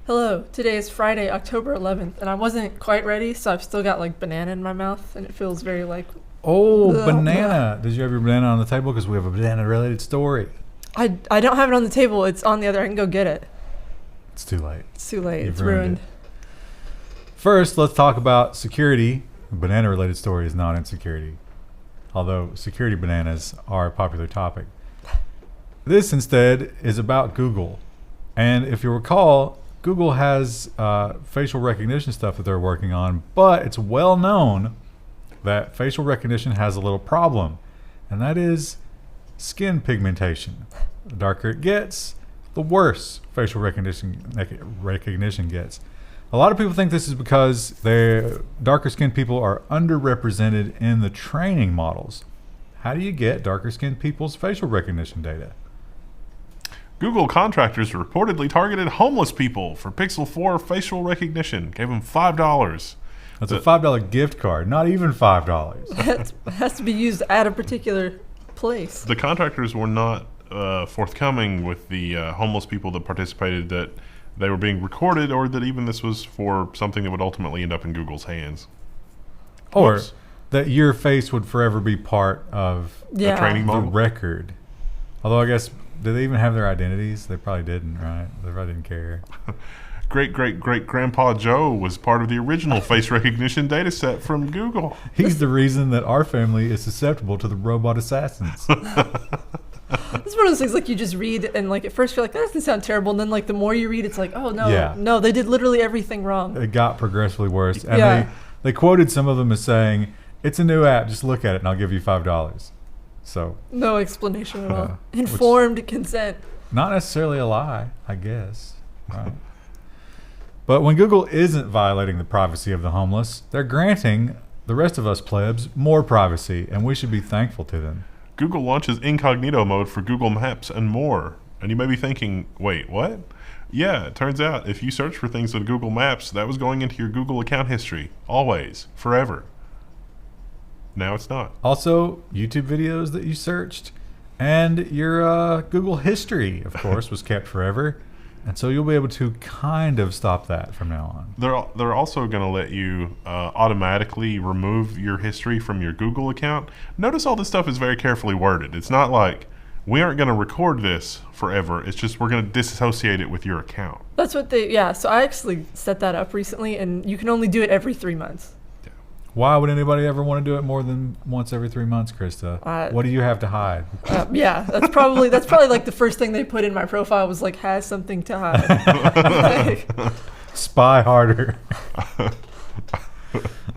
Hello, today is Friday, October 11th, and I wasn't quite ready, so I've still got like banana in my mouth, and it feels very like... Oh, banana. Did you have your banana on the table? Because we have a banana-related story. I don't have it on the table. It's on the other. I can go get it. It's too late. It's too late. You've it's ruined. First, let's talk about security. A banana-related story is not insecurity, although security bananas are a popular topic. This, instead, is about Google. And if you recall, Google has facial recognition stuff that they're working on, but it's well known that facial recognition has a little problem, and that is skin pigmentation. The darker it gets, the worse facial recognition gets. A lot of people think this is because darker skinned people are underrepresented in the training models. How do you get darker skinned people's facial recognition data? Google contractors reportedly targeted homeless people for Pixel 4 facial recognition. Gave them $5. That's a $5 gift card, not even $5. It has to be used at a particular place. The contractors were not forthcoming with the homeless people that participated, that they were being recorded, or that even this was for something that would ultimately end up in Google's hands. Or Whoops. that your face would forever be part of the training the model. record. Although I guess, did they even have their identities? They probably didn't, right? They probably didn't care. Great-great-great-grandpa Joe was part of the original face recognition data set from Google. He's the reason that our family is susceptible to the robot assassins. It's one of those things like you just read and like at first you're like, that doesn't sound terrible, and then like the more you read, it's like, oh no, no, they did literally everything wrong. It got progressively worse. And they quoted some of them as saying, it's a new app, just look at it and I'll give you $5. So no explanation at all. Informed consent. Not necessarily a lie, I guess. Right. But when Google isn't violating the privacy of the homeless, they're granting the rest of us plebs more privacy, and we should be thankful to them. Google launches Incognito Mode for Google Maps and more. And you may be thinking, wait, what? Yeah, it turns out if you search for things on Google Maps, that was going into your Google account history. Always. Forever. Now it's not. Also, YouTube videos that you searched, and your Google history, of course, was kept forever. And so you'll be able to kind of stop that from now on. They're also going to let you automatically remove your history from your Google account. Notice all this stuff is very carefully worded. It's not like, we aren't going to record this forever. It's just we're going to disassociate it with your account. That's what so I actually set that up recently, and you can only do it every 3 months. Why would anybody ever want to do it more than once every 3 months, Krista? What do you have to hide? That's probably like the first thing they put in my profile was like, has something to hide. Spy harder.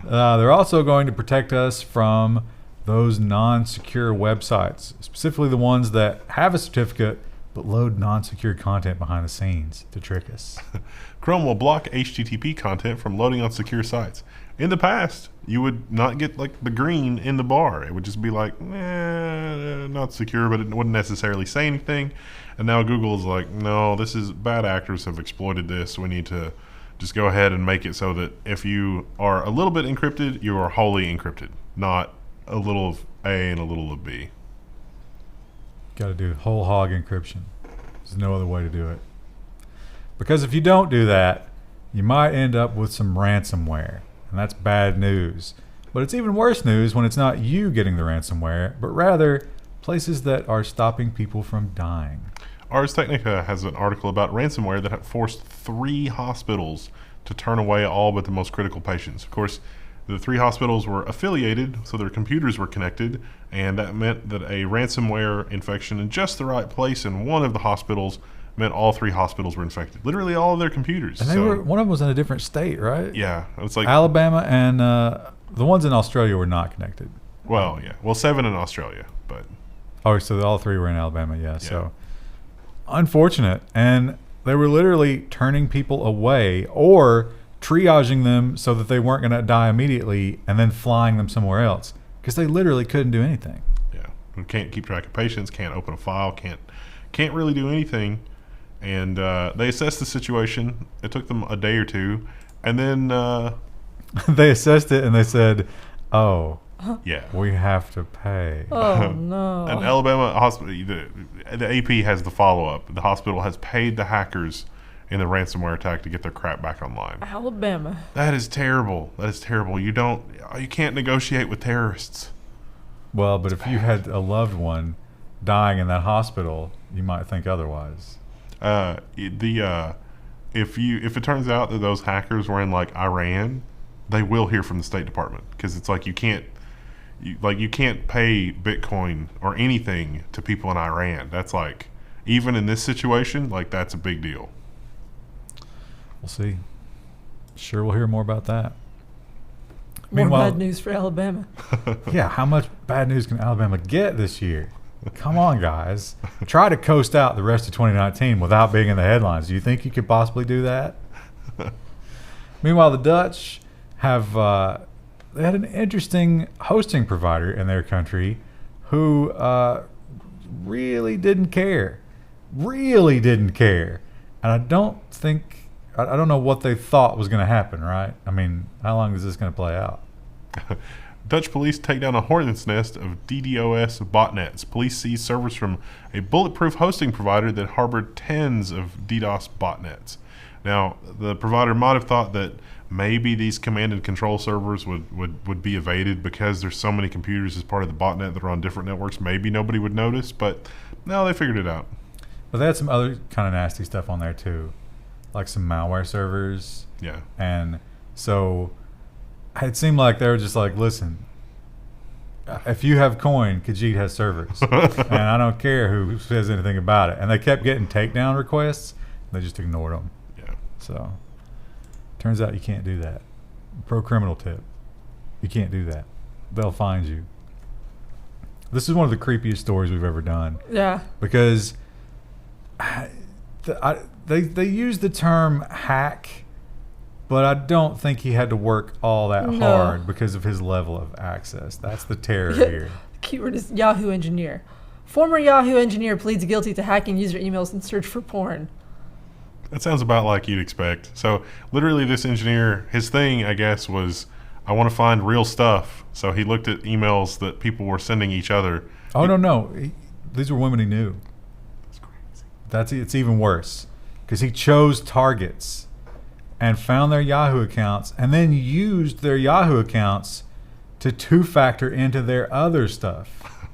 They're also going to protect us from those non-secure websites, specifically the ones that have a certificate but load non-secure content behind the scenes to trick us. Chrome will block HTTP content from loading on secure sites. In the past, you would not get like the green in the bar. It would just be like, not secure, but it wouldn't necessarily say anything. And now Google is like, no, this is bad actors have exploited this. We need to just go ahead and make it so that if you are a little bit encrypted, you are wholly encrypted, not a little of A and a little of B. Got to do whole hog encryption. There's no other way to do it. Because if you don't do that, you might end up with some ransomware. And that's bad news. But it's even worse news when it's not you getting the ransomware, but rather places that are stopping people from dying. Ars Technica has an article about ransomware that had forced 3 hospitals to turn away all but the most critical patients. Of course, the 3 hospitals were affiliated, so their computers were connected, and that meant that a ransomware infection in just the right place in one of the hospitals meant all 3 hospitals were infected. Literally all of their computers. And one of them was in a different state, right? Yeah. It's like Alabama, and the ones in Australia were not connected. Well, yeah. Well, 7 in Australia, but... Oh, so all 3 were in Alabama, yeah. So unfortunate. And they were literally turning people away or triaging them so that they weren't going to die immediately and then flying them somewhere else because they literally couldn't do anything. Yeah. We can't keep track of patients, can't open a file, can't really do anything. And they assessed the situation. It took them a day or two. And then... they assessed it and they said, oh, yeah, we have to pay. Oh, no. An Alabama hospital, the AP has the follow-up. The hospital has paid the hackers in the ransomware attack to get their crap back online. Alabama. That is terrible. That is terrible. You can't negotiate with terrorists. Well, but if you had a loved one dying in that hospital, you might think otherwise. If it turns out that those hackers were in like Iran, they will hear from the State Department, because it's like you can't pay Bitcoin or anything to people in Iran. That's like, even in this situation, like that's a big deal. We'll see. Sure, we'll hear more about that. More bad news for Alabama. Yeah, how much bad news can Alabama get this year? Come on, guys. Try to coast out the rest of 2019 without being in the headlines. Do you think you could possibly do that? Meanwhile, the Dutch have they had an interesting hosting provider in their country who really didn't care. Really didn't care. And I don't know what they thought was going to happen, right? I mean, how long is this going to play out? Dutch police take down a hornet's nest of DDoS botnets. Police seize servers from a bulletproof hosting provider that harbored tens of DDoS botnets. Now, the provider might have thought that maybe these command and control servers would be evaded because there's so many computers as part of the botnet that are on different networks. Maybe nobody would notice, but no, they figured it out. But they had some other kind of nasty stuff on there too, like some malware servers. Yeah. And so it seemed like they were just like, listen, if you have coin, Khajiit has servers. And I don't care who says anything about it. And they kept getting takedown requests. They just ignored them. Yeah. So turns out you can't do that. Pro criminal tip. You can't do that. They'll find you. This is one of the creepiest stories we've ever done. Yeah. Because they use the term hack, but I don't think he had to work all that hard because of his level of access. That's the terror here. The keyword is Yahoo engineer. Former Yahoo engineer pleads guilty to hacking user emails in search for porn. That sounds about like you'd expect. So literally this engineer, his thing, I guess, was, I want to find real stuff. So he looked at emails that people were sending each other. Oh, no. These were women he knew. That's crazy. It's even worse, because he chose targets and found their Yahoo accounts and then used their Yahoo accounts to two-factor into their other stuff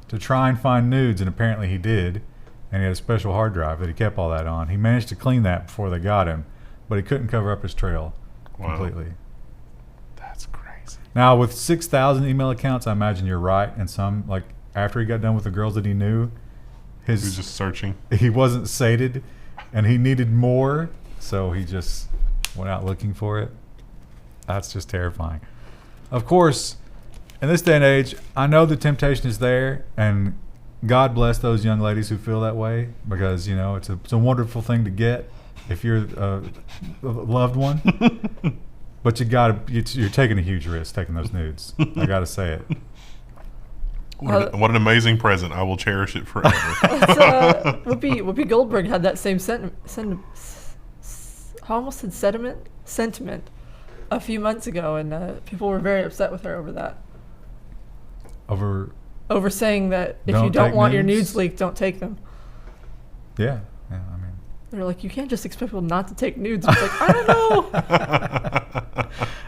to try and find nudes, and apparently he did. And he had a special hard drive that he kept all that on. He managed to clean that before they got him, but he couldn't cover up his trail completely. That's crazy. Now, with 6,000 email accounts, I imagine you're right. And some, like, after he got done with the girls that he knew, he was just searching. He wasn't sated, and he needed more, so he just went out looking for it. That's just terrifying. Of course, in this day and age, I know the temptation is there, and God bless those young ladies who feel that way, because, you know, it's a wonderful thing to get if you're a loved one. But you're taking a huge risk taking those nudes. I got to say it. What an amazing present. I will cherish it forever. Whoopi Goldberg had that same sentiment a few months ago, and people were very upset with her over that. Over saying that if you don't want your nudes leaked, don't take them. Yeah, I mean. They're like, you can't just expect people not to take nudes. It's like, I don't know.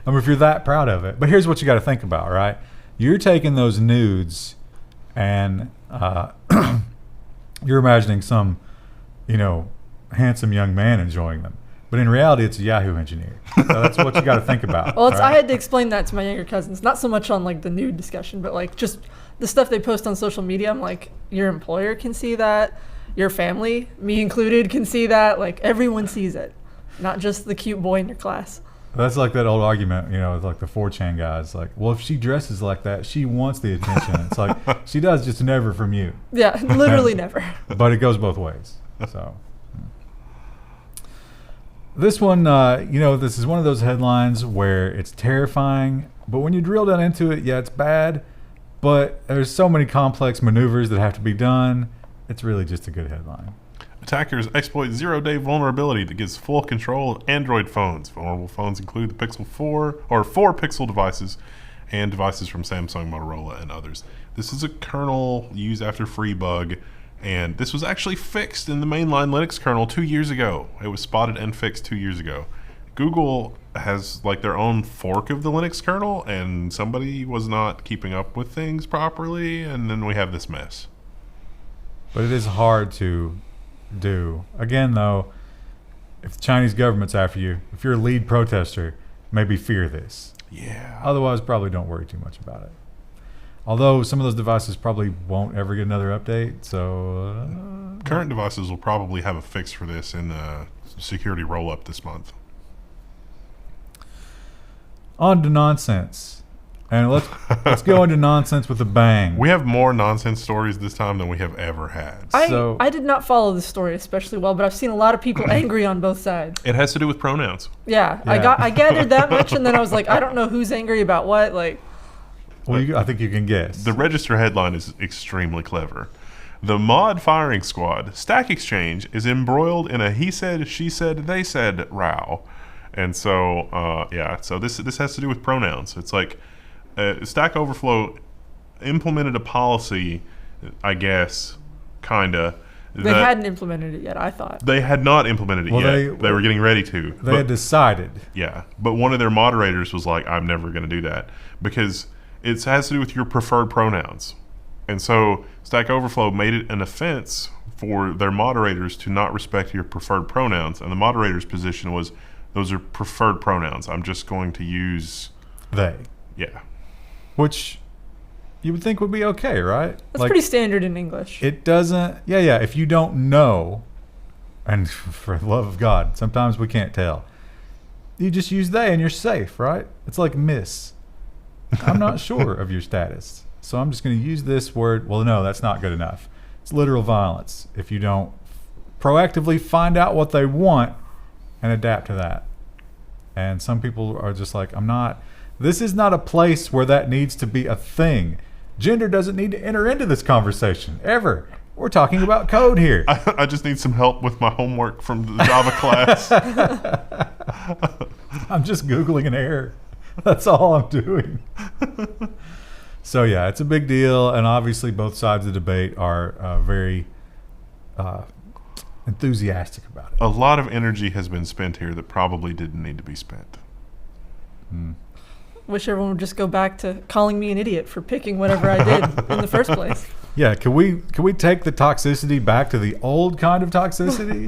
I mean, if you're that proud of it. But here's what you got to think about, right? You're taking those nudes and you're imagining some, handsome young man enjoying them. But in reality, it's a Yahoo engineer. So that's what you got to think about. Well, I had to explain that to my younger cousins. Not so much on, like, the nude discussion, but, like, just the stuff they post on social media. I'm like, your employer can see that. Your family, me included, can see that. Like, everyone sees it. Not just the cute boy in your class. That's like that old argument, with like the 4chan guys. Like, well, if she dresses like that, she wants the attention. It's like, she does, just never from you. Yeah, literally never. But it goes both ways. So this one, this is one of those headlines where it's terrifying, but when you drill down into it, yeah, it's bad, but there's so many complex maneuvers that have to be done. It's really just a good headline. Attackers exploit zero-day vulnerability that gives full control of Android phones. Vulnerable phones include the Pixel 4 or 4 Pixel devices and devices from Samsung, Motorola, and others. This is a kernel use after free bug, And this was actually fixed in the mainline Linux kernel 2 years ago. It was spotted and fixed 2 years ago. Google has like their own fork of the Linux kernel, and somebody was not keeping up with things properly, and then we have this mess. But it is hard to do. Again, though, if the Chinese government's after you, if you're a lead protester, maybe fear this. Yeah. Otherwise, probably don't worry too much about it. Although some of those devices probably won't ever get another update, so... Current devices will probably have a fix for this in the security roll-up this month. On to nonsense. And let's go into nonsense with a bang. We have more nonsense stories this time than we have ever had. I did not follow this story especially well, but I've seen a lot of people angry on both sides. It has to do with pronouns. Yeah. I gathered that much, and then I was like, I don't know who's angry about what. Like, well, I think you can guess. The register headline is extremely clever. The mod firing squad, Stack Exchange, is embroiled in a he said, she said, they said row. And so, so this has to do with pronouns. It's like Stack Overflow implemented a policy, I guess, kinda. They hadn't implemented it yet, I thought. They had not implemented it yet. They were getting ready to. They had decided. Yeah. But one of their moderators was like, I'm never going to do that. Because it has to do with your preferred pronouns. And so Stack Overflow made it an offense for their moderators to not respect your preferred pronouns. And the moderator's position was, those are preferred pronouns. I'm just going to use... they. Yeah. Which you would think would be okay, right? That's pretty standard in English. It doesn't... Yeah. If you don't know, and for the love of God, sometimes we can't tell. You just use they and you're safe, right? It's like miss. I'm not sure of your status. So I'm just going to use this word. Well, no, that's not good enough. It's literal violence if you don't proactively find out what they want and adapt to that. And some people are just like, this is not a place where that needs to be a thing. Gender doesn't need to enter into this conversation, ever. We're talking about code here. I just need some help with my homework from the Java class. I'm just Googling an error. That's all I'm doing. So yeah, it's a big deal, and obviously both sides of the debate are very enthusiastic about it. A lot of energy has been spent here that probably didn't need to be spent. Wish everyone would just go back to calling me an idiot for picking whatever I did in the first place. Yeah, can we take the toxicity back to the old kind of toxicity?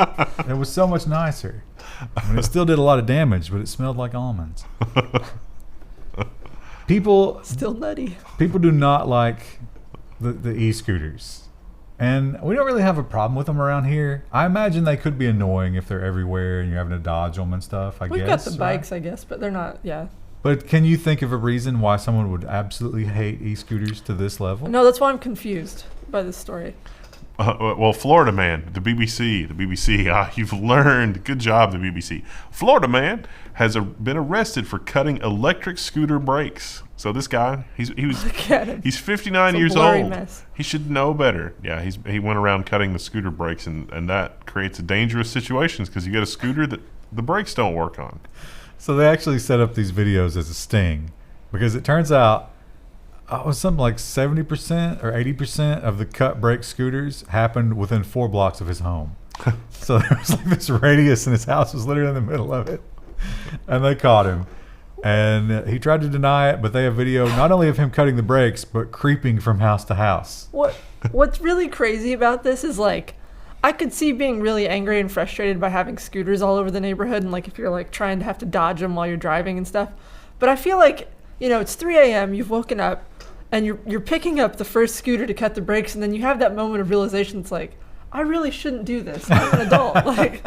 It was so much nicer. I mean, it still did a lot of damage, but it smelled like almonds. People still nutty. People do not like the e-scooters, and we don't really have a problem with them around here. I imagine they could be annoying if they're everywhere and you're having to dodge them and stuff. We've got the bikes, I guess, but they're not. Yeah. But can you think of a reason why someone would absolutely hate e-scooters to this level? No, that's why I'm confused by this story. Well, Florida man, the BBC, you've learned. Good job, the BBC. Florida man has been arrested for cutting electric scooter brakes. So this guy, he's 59 years old. Mess. He should know better. Yeah, he went around cutting the scooter brakes, and that creates a dangerous situations because you get a scooter that the brakes don't work on. So they actually set up these videos as a sting because it turns out something like 70% or 80% of the cut brake scooters happened within 4 blocks of his home. So there was like this radius and his house was literally in the middle of it. And they caught him. And he tried to deny it, but they have video not only of him cutting the brakes, but creeping from house to house. What's really crazy about this is like, I could see being really angry and frustrated by having scooters all over the neighborhood and like if you're like trying to have to dodge them while you're driving and stuff. But I feel like, it's 3 a.m., you've woken up, and you're picking up the first scooter to cut the brakes, and then you have that moment of realization. It's like, I really shouldn't do this. I'm an adult. Like,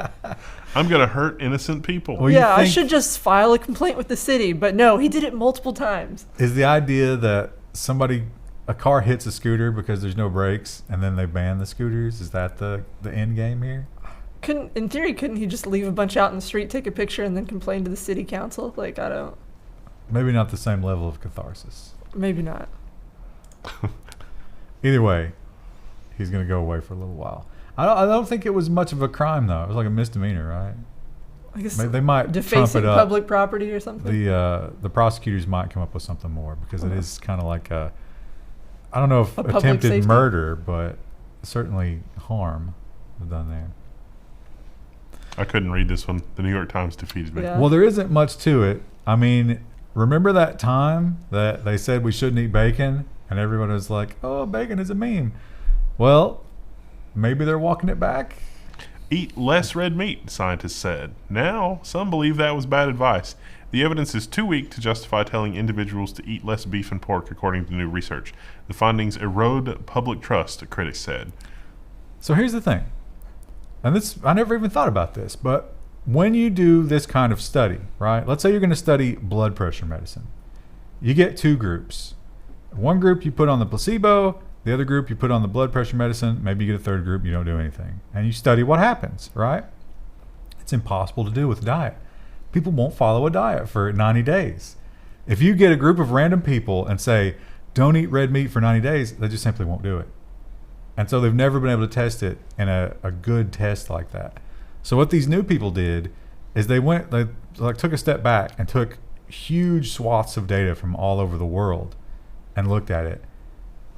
I'm gonna hurt innocent people. Well, yeah, I should just file a complaint with the city. But no, he did it multiple times. Is the idea that a car hits a scooter because there's no brakes, and then they ban the scooters? Is that the end game here? In theory, couldn't he just leave a bunch out in the street, take a picture, and then complain to the city council? Like, I don't. Maybe not the same level of catharsis. Maybe not. Either way, he's going to go away for a little while. I don't think it was much of a crime, though. It was like a misdemeanor, right? I guess they might defacing trump it up. Public property or something. The prosecutors might come up with something more because it is kind of like I don't know if A public attempted safety? murder, but certainly harm done there. I couldn't read this one. The New York Times defeated me. Yeah. Well, there isn't much to it. I mean, remember that time that they said we shouldn't eat bacon? And everyone was like, oh, bacon is a meme. Well, maybe they're walking it back. Eat less red meat, scientists said. Now, some believe that was bad advice. The evidence is too weak to justify telling individuals to eat less beef and pork, according to new research. The findings erode public trust, critics said. So here's the thing. And this, I never even thought about this, but when you do this kind of study, right? Let's say you're going to study blood pressure medicine. You get two groups. One group you put on the placebo, the other group you put on the blood pressure medicine. Maybe you get a third group, you don't do anything. And you study what happens, right? It's impossible to do with diet. People won't follow a diet for 90 days. If you get a group of random people and say, don't eat red meat for 90 days, they just simply won't do it. And so they've never been able to test it in a good test like that. So what these new people did is they took a step back and took huge swaths of data from all over the world and looked at it.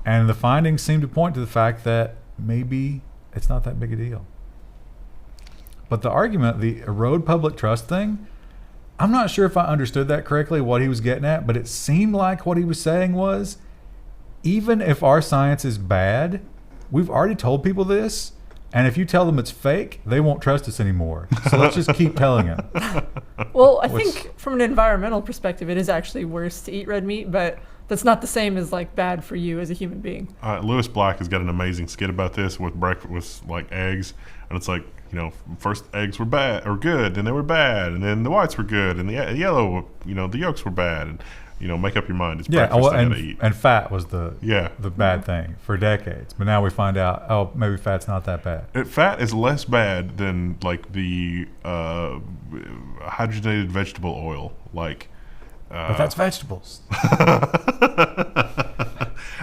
And the findings seem to point to the fact that maybe it's not that big a deal. But the argument, the erode public trust thing, I'm not sure if I understood that correctly, what he was getting at, but it seemed like what he was saying was, even if our science is bad, we've already told people this, and if you tell them it's fake, they won't trust us anymore. So let's just keep telling them. Well, I think from an environmental perspective, it is actually worse to eat red meat, but that's not the same as like bad for you as a human being. Lewis Black has got an amazing skit about this with breakfast, with like eggs, and it's like, you know, first eggs were bad or good, then they were bad, and then the whites were good, and the yellow, you know, the yolks were bad, and you know, make up your mind. It's breakfast I gotta eat. And fat was the bad thing for decades, but now we find out, oh, maybe fat's not that bad. Fat is less bad than like the hydrogenated vegetable oil, like. But that's vegetables.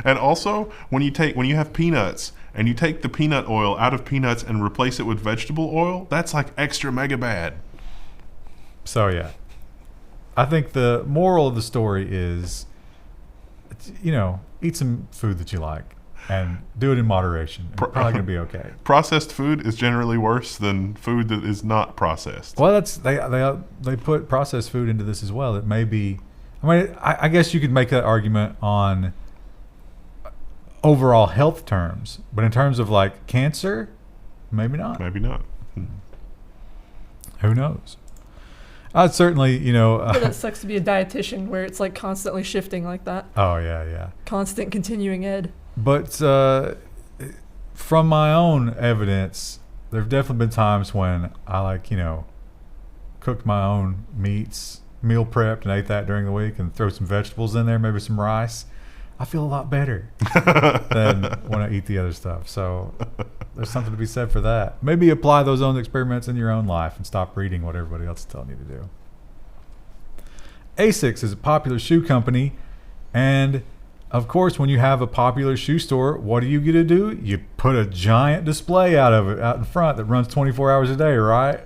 And also, when you have peanuts and you take the peanut oil out of peanuts and replace it with vegetable oil, that's like extra mega bad. So yeah, I think the moral of the story is, you know, eat some food that you like and do it in moderation. It's probably gonna be okay. Processed food is generally worse than food that is not processed. Well, that's they put processed food into this as well. It may be, I mean, I guess you could make that argument on overall health terms, but in terms of like cancer, maybe not. Maybe not. Who knows? I'd certainly, you know. But that sucks to be a dietitian where it's like constantly shifting like that. Oh yeah. Constant continuing ed. But from my own evidence, there have definitely been times when I, like, you know, cooked my own meats, meal prepped, and ate that during the week, and throw some vegetables in there, maybe some rice. I feel a lot better than when I eat the other stuff. So there's something to be said for that. Maybe apply those own experiments in your own life and stop reading what everybody else is telling you to do. Asics is a popular shoe company, and of course, when you have a popular shoe store, what do you get to do? You put a giant display out in front that runs 24 hours a day, right?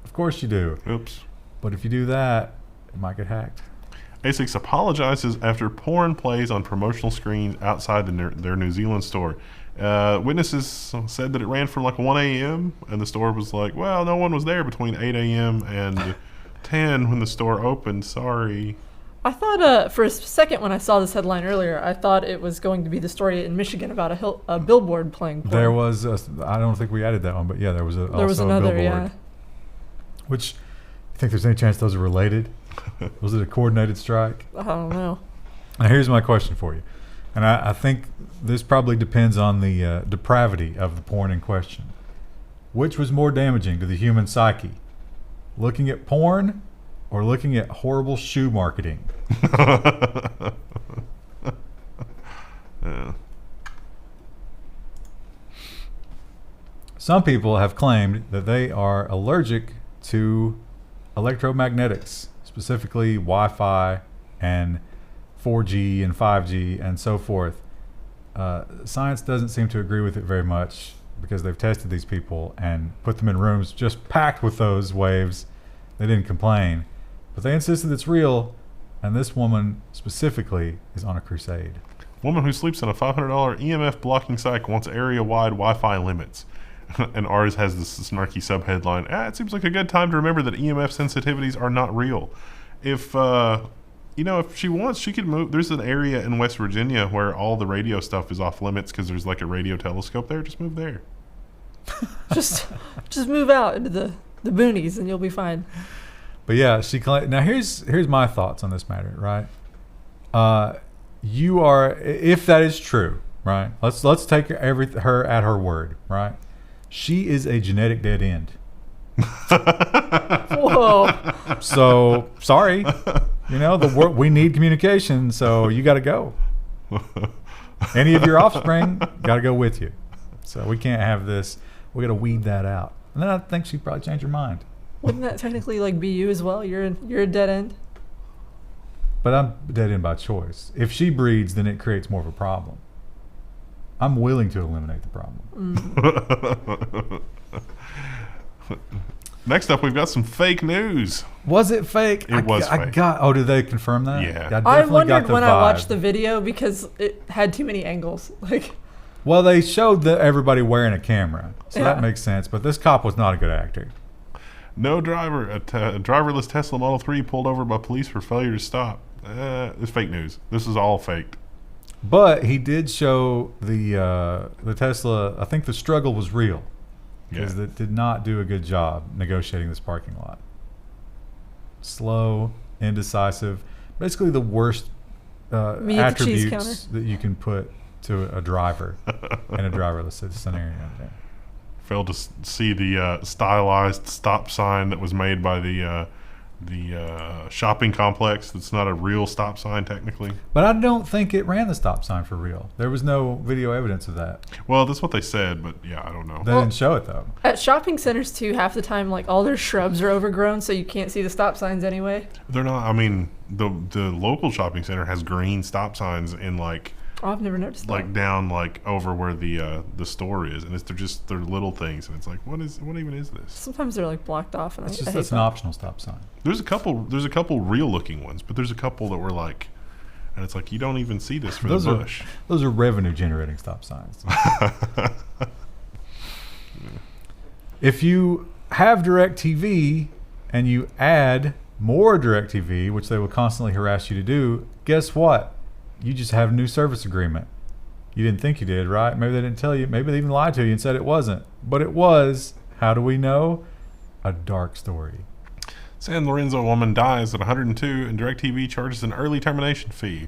Of course you do. Oops. But if you do that, it might get hacked. Asics apologizes after porn plays on promotional screens outside their New Zealand store. Witnesses said that it ran from like 1 a.m. and the store was like, well, no one was there between 8 a.m. and 10 when the store opened. Sorry. I thought for a second when I saw this headline earlier, I thought it was going to be the story in Michigan about a billboard playing porn. There was, I don't think we added that one, but yeah, there was also another, a billboard. yeah. Which, you think there's any chance those are related? Was it a coordinated strike? I don't know. Now here's my question for you. And I think this probably depends on the depravity of the porn in question. Which was more damaging to the human psyche? Looking at porn or looking at horrible shoe marketing? Yeah. Some people have claimed that they are allergic to electromagnetics, specifically Wi-Fi and 4G and 5G and so forth. Science doesn't seem to agree with it very much because they've tested these people and put them in rooms just packed with those waves. They didn't complain, but they insisted it's real, and this woman specifically is on a crusade. Woman who sleeps on a $500 EMF-blocking site wants area-wide Wi-Fi limits. And ours has this snarky subheadline, it seems like a good time to remember that EMF sensitivities are not real. If, if she wants, she could move. There's an area in West Virginia where all the radio stuff is off limits because there's like a radio telescope there. Just move there. just move out into the boonies and you'll be fine. But yeah, now here's my thoughts on this matter, right? You are, if that is true, right? Let's take her at her word, right? She is a genetic dead end. Whoa. So sorry, we need communication, so you got to go. Any of your offspring got to go with you. So we can't have this. We got to weed that out. And then I think she'd probably change her mind. Wouldn't that technically be you as well? You're a dead end. But I'm dead end by choice. If she breeds, then it creates more of a problem. I'm willing to eliminate the problem. Next up, we've got some fake news. Was it fake? It was fake. Did they confirm that? Yeah. I wondered when I watched the video because it had too many angles. Well, they showed everybody wearing a camera, so that makes sense. But this cop was not a good actor. No driver. A driverless Tesla Model 3 pulled over by police for failure to stop. It's fake news. This is all faked. But he did show the Tesla. I think the struggle was real because it did not do a good job negotiating this parking lot. Slow, indecisive, basically the worst attributes that you can put to a driver in a driverless scenario. Failed to see the stylized stop sign that was made by the shopping complex. That's not a real stop sign technically. But I don't think it ran the stop sign for real. There was no video evidence of that. Well, that's what they said, but yeah, I don't know. They didn't show it though. At shopping centers too, half the time all their shrubs are overgrown, so you can't see the stop signs anyway. They're not. I mean, the local shopping center has green stop signs in Oh, I've never noticed that. Down over where the store is, and they're little things, and it's what even is this? Sometimes they're blocked off, and it's an optional stop sign. There's a couple real looking ones, but there's a couple that were and it's you don't even see this for the bush. Those are revenue generating stop signs. If you have DirecTV and you add more DirecTV, which they will constantly harass you to do, guess what? You just have a new service agreement. You didn't think you did, right? Maybe they didn't tell you. Maybe they even lied to you and said it wasn't. But it was. How do we know? A dark story. San Lorenzo woman dies at 102 and DirecTV charges an early termination fee.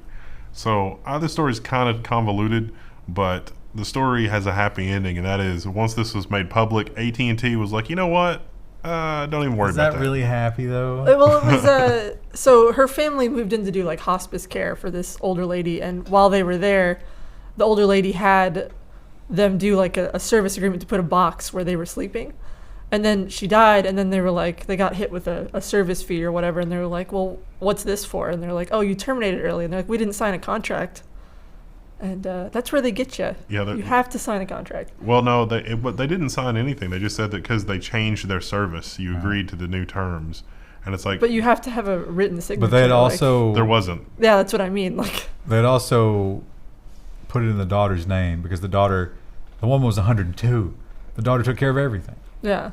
So this story is kind of convoluted, but the story has a happy ending, and that is once this was made public, AT&T was like, you know what? Don't even worry about that. Is that really happy though? Well, it was so her family moved in to do hospice care for this older lady, and while they were there, the older lady had them do a service agreement to put a box where they were sleeping, and then she died, and then they were they got hit with a service fee or whatever, and they were well, what's this for? And they're oh, you terminated early, and they're we didn't sign a contract. And that's where they get you. Yeah, you have to sign a contract. Well, no, they didn't sign anything. They just said that because they changed their service, you agreed to the new terms, and it's But you have to have a written signature. But they had also there wasn't. Yeah, that's what I mean. They had also put it in the daughter's name because the woman was 102. The daughter took care of everything. Yeah.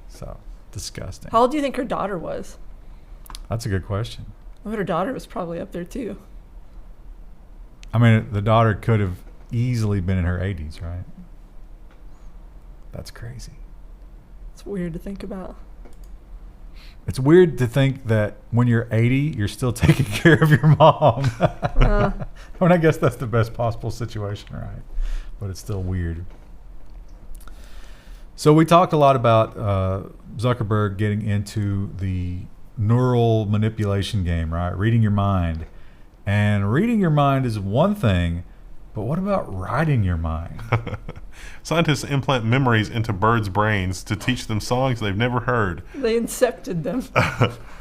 So disgusting. How old do you think her daughter was? That's a good question. Well, her daughter was probably up there too. I mean, the daughter could have easily been in her 80s, right? That's crazy. It's weird to think about. It's weird to think that when you're 80, you're still taking care of your mom. I guess that's the best possible situation, right? But it's still weird. So we talked a lot about Zuckerberg getting into the neural manipulation game, right? Reading your mind. And reading your mind is one thing, but what about writing your mind? Scientists implant memories into birds' brains to teach them songs they've never heard. They incepted them.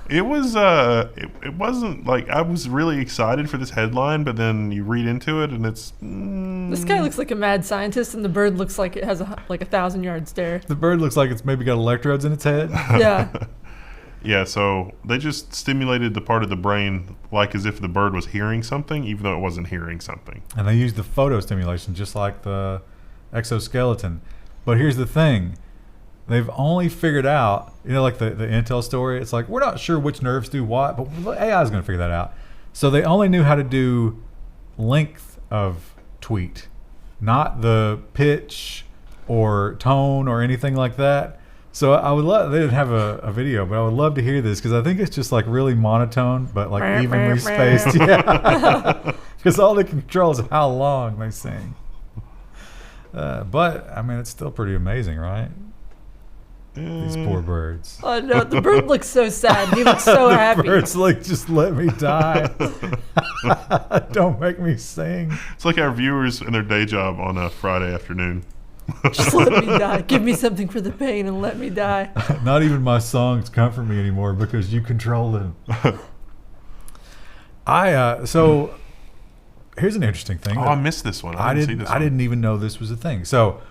It was it wasn't I was really excited for this headline, but then you read into it and it's This guy looks like a mad scientist, and the bird looks like it has a 1,000-yard stare. The bird looks like it's maybe got electrodes in its head. Yeah. Yeah, so they just stimulated the part of the brain like as if the bird was hearing something, even though it wasn't hearing something. And they used the photo stimulation just like the exoskeleton. But here's the thing. They've only figured out, like the Intel story, it's like, we're not sure which nerves do what, but AI is going to figure that out. So they only knew how to do length of tweet, not the pitch or tone or anything like that. So I would love, they didn't have a video, but I would love to hear this because I think it's just like really monotone, but like evenly spaced. Yeah. Because all they can control is how long they sing. But, I mean, it's still pretty amazing, right? These poor birds. Oh, no, the bird looks so sad. He looks so happy. Bird's like, just let me die. Don't make me sing. It's like our viewers in their day job on a Friday afternoon. Just let me die. Give me something for the pain and let me die. Not even my songs comfort me anymore because you control them. So here's an interesting thing. Oh, I missed this one. I didn't see this one. I didn't even know this was a thing. So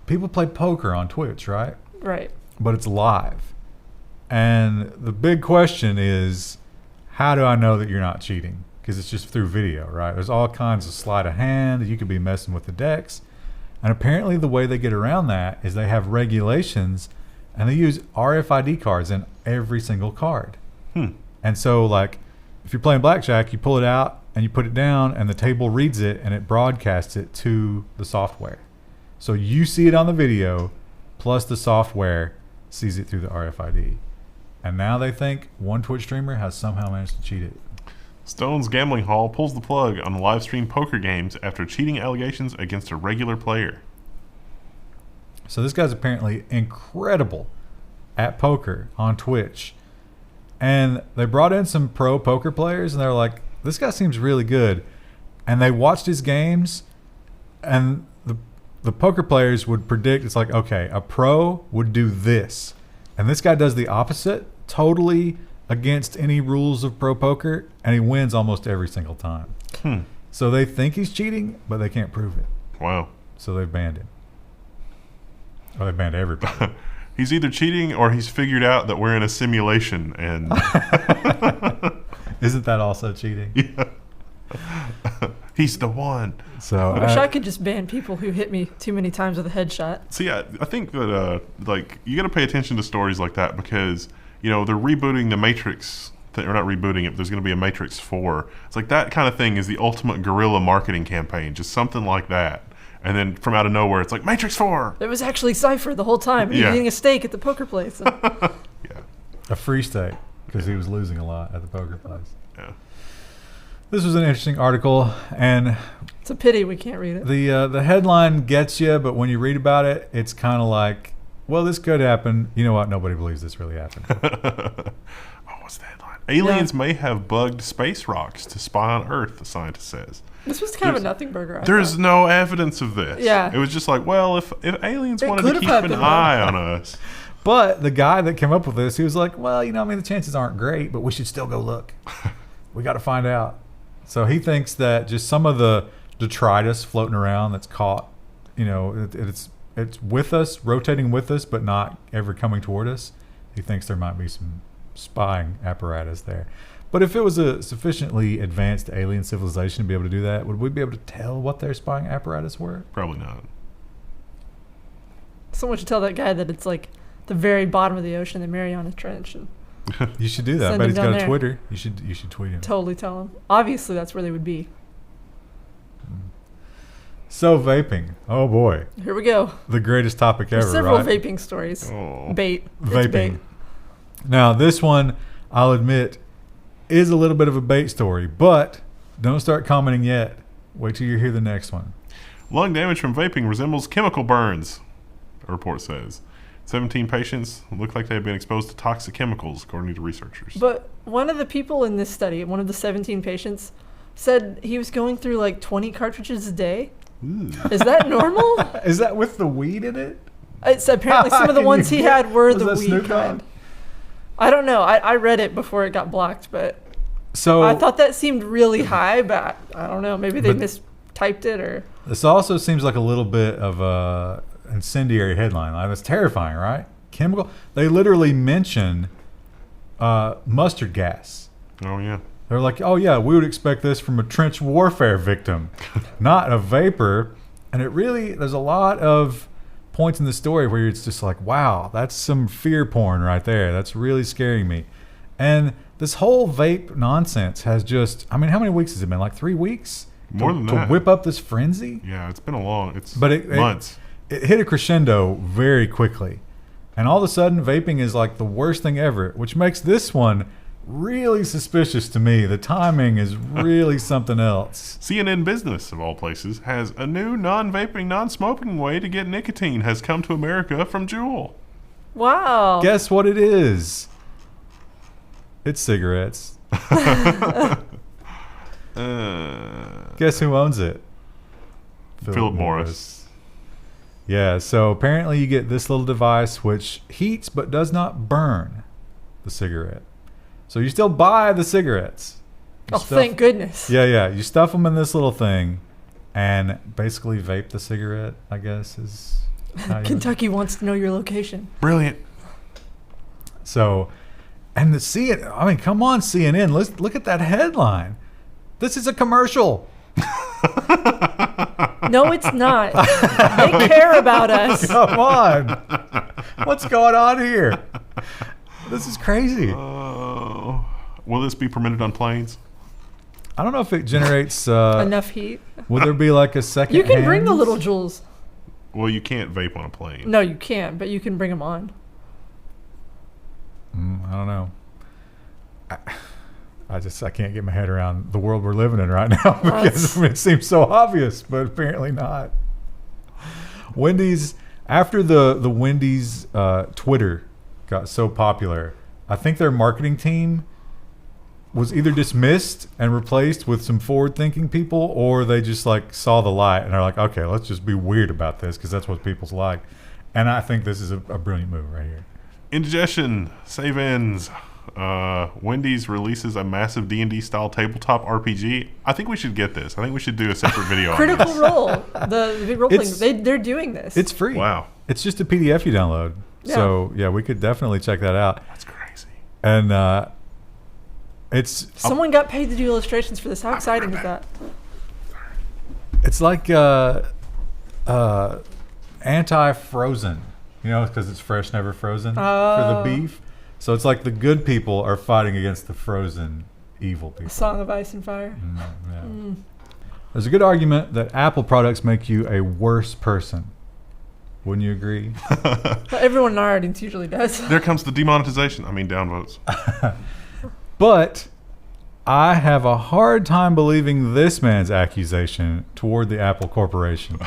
people play poker on Twitch, right? Right. But it's live. And the big question is, how do I know that you're not cheating? Because it's just through video, right? There's all kinds of sleight of hand. You could be messing with the decks. And apparently the way they get around that is they have regulations and they use RFID cards in every single card. And so, like, if you're playing blackjack, you pull it out and you put it down and the table reads it and it broadcasts it to the software. So you see it on the video, plus the software sees it through the RFID. And now they think one Twitch streamer has somehow managed to cheat it. Stone's Gambling Hall pulls the plug on live stream poker games after cheating allegations against a regular player. So this guy's apparently incredible at poker on Twitch. And they brought in some pro poker players and they're like, this guy seems really good. And they watched his games and the poker players would predict, it's like, okay, a pro would do this. And this guy does the opposite, totally against any rules of pro poker, and he wins almost every single time. So they think he's cheating, but they can't prove it. Wow. So they've banned him. Or they banned everybody. He's either cheating or he's figured out that we're in a simulation and Isn't that also cheating? Yeah. He's the one. So I wish I could just ban people who hit me too many times with a headshot. See, I think that like you got to pay attention to stories like that because they're rebooting the Matrix. Or not rebooting it, but there's going to be a Matrix 4. It's like that kind of thing is the ultimate guerrilla marketing campaign, just something like that. And then from out of nowhere, it's like Matrix 4. It was actually Cypher the whole time, eating a steak at the poker place. Yeah. a free steak because he was losing a lot at the poker place. Yeah. This was an interesting article, and it's a pity we can't read it. The headline gets you, but when you read about it, it's kind of like, well, this could happen. You know what? Nobody believes this really happened. What's the headline? Aliens may have bugged space rocks to spy on Earth, the scientist says. This was kind of a nothing burger. There's no evidence of this. Yeah. It was just like, well, if aliens wanted to keep an happened, eye on us. But the guy that came up with this, he was like, well, the chances aren't great, but we should still go look. We got to find out. So he thinks that just some of the detritus floating around that's caught, it's with us, rotating with us, but not ever coming toward us. He thinks there might be some spying apparatus there. But if it was a sufficiently advanced alien civilization to be able to do that, would we be able to tell what their spying apparatus were? Probably not. Someone should tell that guy that it's like the very bottom of the ocean, the Mariana Trench. And you should do that. I bet he's got a Twitter. You should tweet him. Totally tell him. Obviously, that's where they would be. So vaping. Oh boy. Here we go. The greatest topic ever. There's several right? vaping stories. Oh. Bait. It's Vaping. bait. Now this one, I'll admit, is a little bit of a bait story, but don't start commenting yet. Wait till you hear the next one. Lung damage from vaping resembles chemical burns, a report says. 17 patients look like they have been exposed to toxic chemicals, according to researchers. But one of the people in this study, one of the 17 patients, said he was going through like 20 cartridges a day. Ooh. Is that normal? Is that with the weed in it? It's apparently some of the ones he had were the weed Snoop kind. Dogg? I don't know. I read it before it got blocked, but So I thought that seemed really high, but I don't know. Maybe they mistyped it or... This also seems like a little bit of a incendiary headline. Like, that's terrifying, right? chemical. They literally mention mustard gas. Oh, yeah. They're like, oh, yeah, we would expect this from a trench warfare victim, not a vapor. And it really, there's a lot of points in the story where it's just like, wow, that's some fear porn right there. That's really scaring me. And this whole vape nonsense has just, I mean, how many weeks has it been? Like 3 weeks? More than that. To whip up this frenzy? Yeah, it's been months. It hit a crescendo very quickly. And all of a sudden, vaping is like the worst thing ever, which makes this one really suspicious to me. The timing is really something else. CNN Business, of all places, has a new non-vaping, non-smoking way to get nicotine has come to America from Juul. Wow. Guess what it is? It's cigarettes. Guess who owns it? Philip Morris. Yeah, so apparently you get this little device which heats but does not burn the cigarette. So you still buy the cigarettes. Thank goodness. Yeah. You stuff them in this little thing and basically vape the cigarette, I guess, is how Kentucky wants to know your location. Brilliant. So, and the CNN, I mean, come on, CNN, let's look at that headline. This is a commercial. No, it's not. They care about us. Come on. What's going on here? This is crazy. Will this be permitted on planes? I don't know if it generates enough heat. Would there be like a second? You can bring the little Juuls. Well, you can't vape on a plane. No, you can't, but you can bring them on. I don't know. I can't get my head around the world we're living in right now because it seems so obvious, but apparently not. Wendy's, after the Wendy's Twitter got so popular, I think their marketing team was either dismissed and replaced with some forward-thinking people, or they just like saw the light and are like, okay, let's just be weird about this because that's what people's like. And I think this is a brilliant move right here. Indigestion, save ins. Wendy's releases a massive D&D-style tabletop RPG. I think we should get this. I think we should do a separate video on Critical this. Role. The role-playing. They're doing this. It's free. Wow. It's just a PDF you download. Yeah. So, yeah, we could definitely check that out. That's crazy. And it's... Someone got paid to do illustrations for this. How exciting is that? It's like anti-frozen. You know, because it's fresh, never frozen for the beef. So it's like the good people are fighting against the frozen evil people. A Song of Ice and Fire. There's a good argument that Apple products make you a worse person. Wouldn't you agree? But everyone in our audience usually does. There comes the demonetization. I mean, downvotes. But I have a hard time believing this man's accusation toward the Apple Corporation.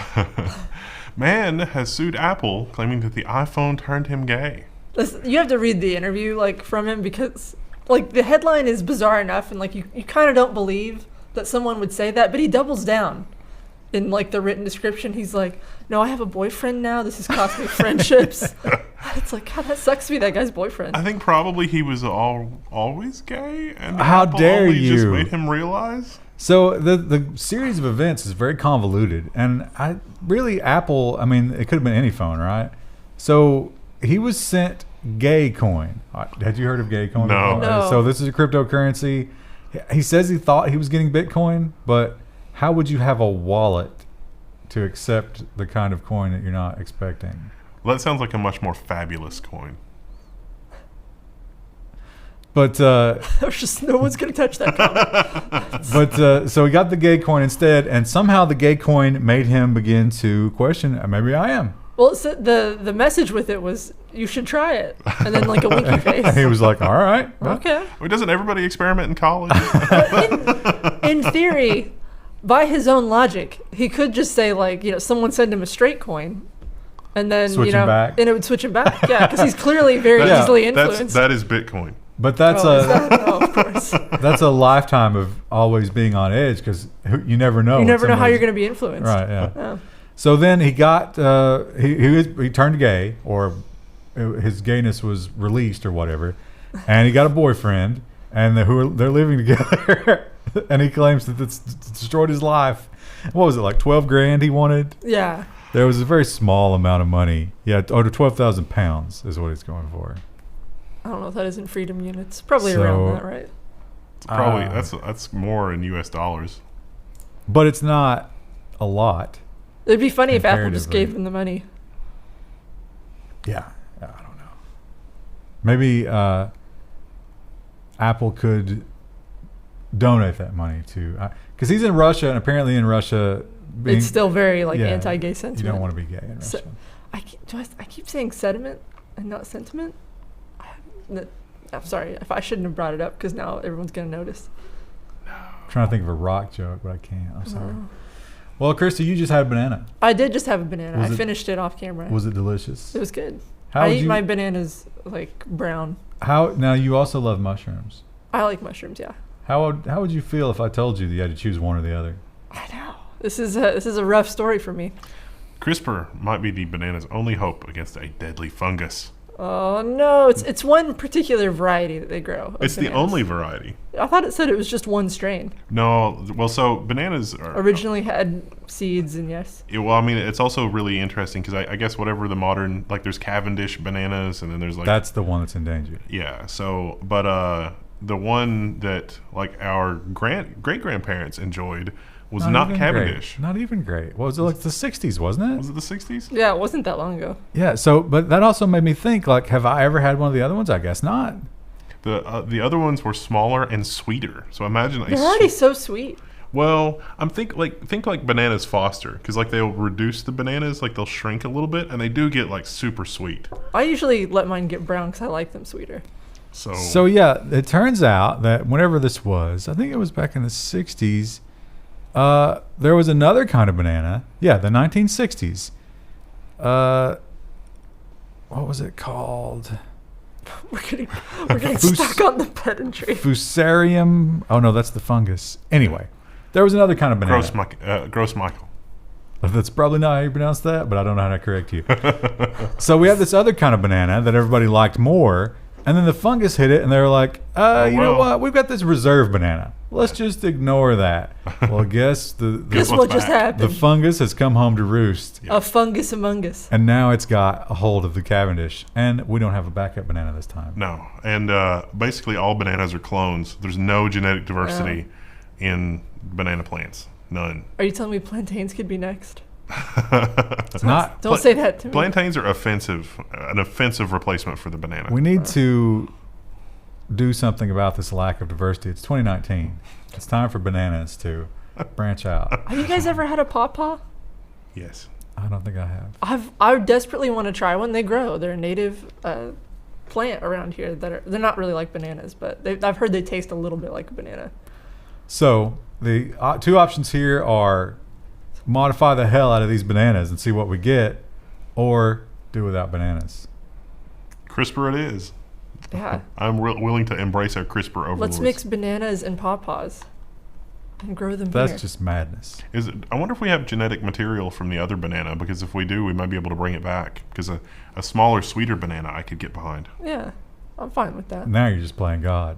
Man has sued Apple, claiming that the iPhone turned him gay. Listen, you have to read the interview from him because the headline is bizarre enough and you kind of don't believe that someone would say that, but he doubles down in the written description. He's like, no, I have a boyfriend now. This has cost me friendships. It's like, God, that sucks to be that guy's boyfriend. I think probably he was always gay, and How Apple dare only just you. made him realize. So the series of events is very convoluted, and Apple, I mean, it could have been any phone, right? So he was sent Gay Coin. Had you heard of Gay Coin? No. So this is a cryptocurrency. He says he thought he was getting Bitcoin, but how would you have a wallet to accept the kind of coin that you're not expecting? Well, that sounds like a much more fabulous coin. But There's just no one's gonna touch that comment. But so he got the Gay Coin instead, and somehow the Gay Coin made him begin to question, maybe I am. Well, so the message with it was, you should try it. And then a winky face. And he was like, all right. Well. Okay. Well, doesn't everybody experiment in college? In theory, by his own logic, he could just say someone send him a straight coin. And then, Switch him back. And it would switch him back. Yeah, because he's clearly very easily influenced. That is Bitcoin. But that's of course. That's a lifetime of always being on edge because you never know. You never know how you're going to be influenced. Right, yeah. So then he got, he turned gay, or his gayness was released or whatever, and he got a boyfriend, and they're living together, and he claims that it's destroyed his life. What was it, like $12,000 he wanted? Yeah. There was a very small amount of money. Yeah, or 12,000 pounds is what he's going for. I don't know if that is in freedom units. Probably So, around that, right? It's probably that's more in U.S. dollars. But it's not a lot. It'd be funny if Apple just Comparatively. gave them the money. Yeah, I don't know. Maybe Apple could donate that money to, because he's in Russia, and apparently in Russia, It's still very like yeah, anti-gay sentiment. You don't want to be gay in So- Russia. I keep saying sediment and not sentiment. I'm sorry if I shouldn't have brought it up because now everyone's gonna notice. I'm trying to think of a rock joke, but I can't. I'm sorry. Oh. Well, Krista, you just had a banana. I did just have a banana. Was I it- finished it off camera. Was it delicious? It was good. How I would eat you? my bananas like brown. Now you also love mushrooms. I like mushrooms. Yeah. How would you feel if I told you that you had to choose one or the other? I know. This is a rough story for me. CRISPR might be the banana's only hope against a deadly fungus. Oh no! It's one particular variety that they grow. of It's the bananas. only variety. I thought it said it was just one strain. No, well, so bananas are Originally had seeds and yes. Well, I mean, it's also really interesting because I guess whatever the modern, like, there's Cavendish bananas, and then there's like That's the one that's endangered. yeah. So, but the one that like our great grandparents enjoyed was not even Cavendish. Great. Not even great. What was it, like the 60s, wasn't Was it? it the 60s? Yeah, it wasn't that long ago. Yeah, so, but that also made me think, like, have I ever had one of the other ones? I guess not. The other ones were smaller and sweeter. So imagine They're already so sweet. well, I'm think like bananas Foster because like they'll reduce the bananas, like they'll shrink a little bit, and they do get like super sweet. I usually let mine get brown because I like them sweeter. So Yeah, it turns out that whenever this was, I think it was back in the 60s, there was another kind of banana. Yeah, the 1960s. What was it called? We're getting stuck on the pedantry. Fusarium. Oh, no, that's the fungus. Anyway, there was another kind of banana. Gross Michael. That's probably not how you pronounce that, but I don't know how to correct you. So we had this other kind of banana that everybody liked more, and then the fungus hit it, and they were like, you know well. what? We've got this reserve banana. Let's just ignore that. Well, guess Guess what's what just back? the happened? fungus has come home to roost, A fungus among us. and now it's got a hold of the Cavendish, and we don't have a backup banana this time. No, and basically all bananas are clones. There's no genetic diversity in banana plants. None. Are you telling me plantains could be next? It's not. Don't say that to me. Plantains are offensive, an offensive replacement for the banana. We need to do something about this lack of diversity. It's 2019. It's time for bananas to branch out. Have you guys ever had a pawpaw? Yes. I don't think I have. I desperately want to try one. They grow. They're a native plant around here. They're not really like bananas, but I've heard they taste a little bit like a banana. So the two options here are modify the hell out of these bananas and see what we get, or do without bananas. CRISPR it is. Yeah. I'm willing to embrace our CRISPR overlords. Let's mix bananas and pawpaws and grow them That's here. just madness. I wonder if we have genetic material from the other banana, because if we do, we might be able to bring it back. Because a smaller, sweeter banana I could get behind. Yeah, I'm fine with that. Now you're just playing God.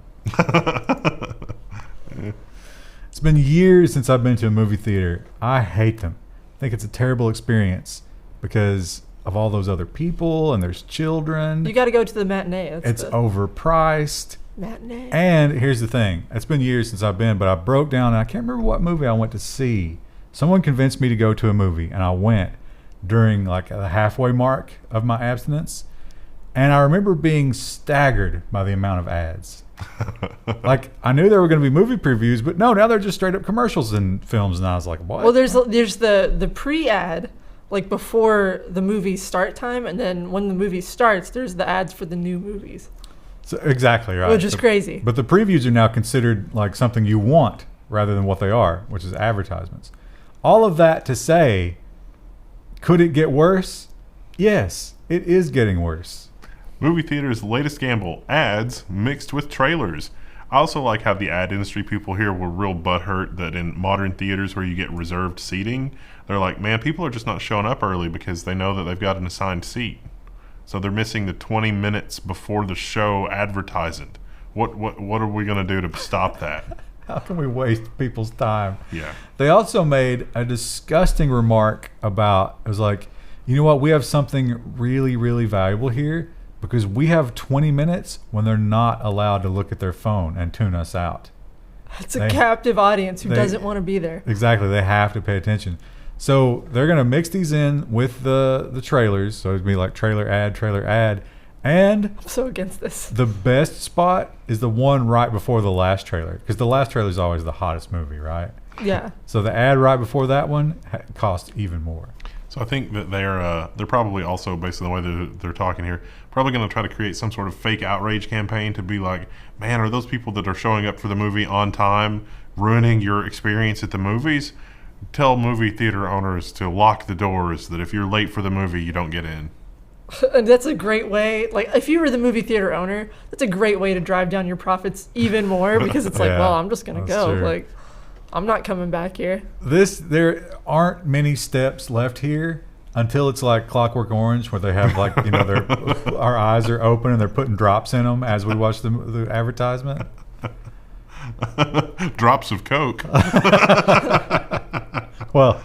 It's been years since I've been to a movie theater. I hate them. I think it's a terrible experience because of all those other people, and there's children. You got to go to the matinee. That's It's the overpriced. matinee. And here's the thing. It's been years since I've been, but I broke down, and I can't remember what movie I went to see. Someone convinced me to go to a movie, and I went during like the halfway mark of my abstinence. And I remember being staggered by the amount of ads. Like, I knew there were going to be movie previews, but no, now they're just straight up commercials and films. And I was like, what? Well, there's the pre-ad, like before the movie start time, and then when the movie starts, there's the ads for the new movies, So, exactly right. which is crazy. But the previews are now considered like something you want rather than what they are, which is advertisements. All of that to say, could it get worse? Yes, it is getting worse. Movie theater's latest gamble, ads mixed with trailers. I also like how the ad industry people here were real butthurt that in modern theaters where you get reserved seating, they're like, man, people are just not showing up early because they know that they've got an assigned seat. So they're missing the 20 minutes before the show advertising. What are we going to do to stop that? How can we waste people's time? Yeah. They also made a disgusting remark about, it was like, you know what, we have something really, really valuable here because we have 20 minutes when they're not allowed to look at their phone and tune us out. It's a captive audience who doesn't want to be there. Exactly. They have to pay attention. So they're going to mix these in with the trailers. So it'd be like trailer ad. And I'm so against this. The best spot is the one right before the last trailer, because the last trailer is always the hottest movie, right? Yeah. So the ad right before that one costs even more. So I think that they're probably also, based on the way they're talking here, probably going to try to create some sort of fake outrage campaign to be like, man, are those people that are showing up for the movie on time ruining your experience at the movies? Tell movie theater owners to lock the doors, that if you're late for the movie, you don't get in. And that's a great way. Like, if you were the movie theater owner, that's a great way to drive down your profits even more, because it's like, Yeah, well, I'm just going to go. true. Like, I'm not coming back here. There aren't many steps left here until it's like Clockwork Orange, where they have like, you know, our eyes are open and they're putting drops in them as we watch the advertisement. Drops of Coke. Well,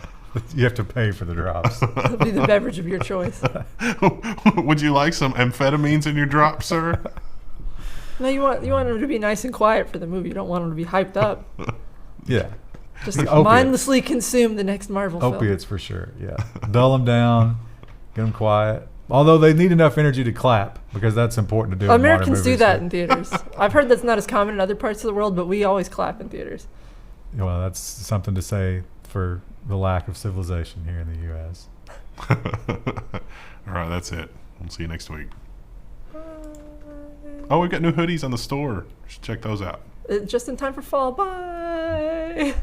you have to pay for the drops. It'll be the beverage of your choice. Would you like some amphetamines in your drop, sir? No, you want them to be nice and quiet for the movie. You don't want them to be hyped up. Yeah. Just The opiates. mindlessly consume the next Marvel film. Opiates for sure, yeah. Dull them down, get them quiet. Although they need enough energy to clap, because that's important to do. Americans do in that in theaters. I've heard that's not as common in other parts of the world, but we always clap in theaters. Well, that's something to say for the lack of civilization here in the U.S. All right, that's it. We'll see you next week. Oh, we've got new hoodies on the store. Check those out. Just in time for fall. Bye.